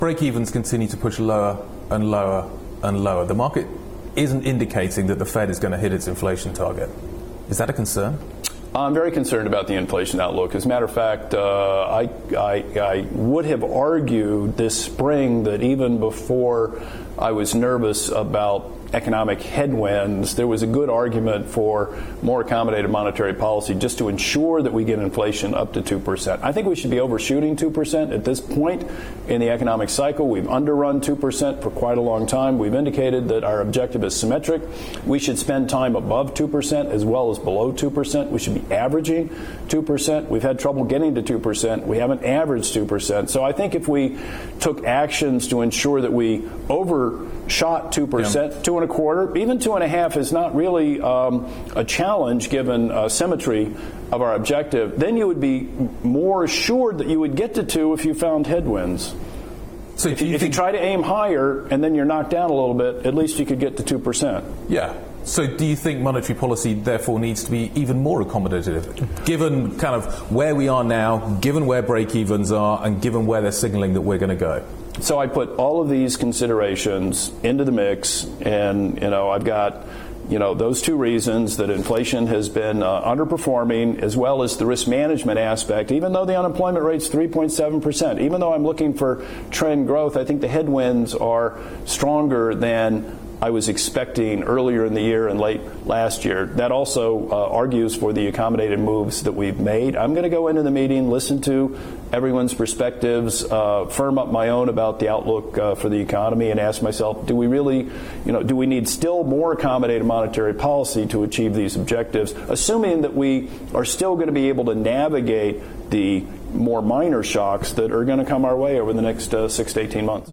break-evens continue to push lower and lower and lower. The market isn't indicating that the Fed is going to hit its inflation target. Is that a concern? I'm very concerned about the inflation outlook. As a matter of fact, I would have argued this spring that even before I was nervous about economic headwinds, there was a good argument for more accommodative monetary policy just to ensure that we get inflation up to 2%. I think we should be overshooting 2% at this point in the economic cycle. We've underrun 2% for quite a long time. We've indicated that our objective is symmetric. We should spend time above 2% as well as below 2%. We should be averaging 2%. We've had trouble getting to 2%. We haven't averaged 2%. So I think if we took actions to ensure that we overshot 2%, 2.25%, even 2.5% is not really a challenge given symmetry of our objective, then you would be more assured that you would get to 2% if you found headwinds. So if you try to aim higher and then you're knocked down a little bit, at least you could get to 2%. Yeah. So do you think monetary policy therefore needs to be even more accommodative, given kind of where we are now, given where break-evens are, and given where they're signaling that we're going to go? So I put all of these considerations into the mix, and I've got those two reasons, that inflation has been underperforming, as well as the risk management aspect. Even though the unemployment rate's 3.7%, even though I'm looking for trend growth, I think the headwinds are stronger than I was expecting earlier in the year and late last year. That also argues for the accommodated moves that we've made. I'm going to go into the meeting, listen to everyone's perspectives, firm up my own about the outlook for the economy, and ask myself, do we really, do we need still more accommodated monetary policy to achieve these objectives, assuming that we are still going to be able to navigate the more minor shocks that are going to come our way over the next 6 to 18 months.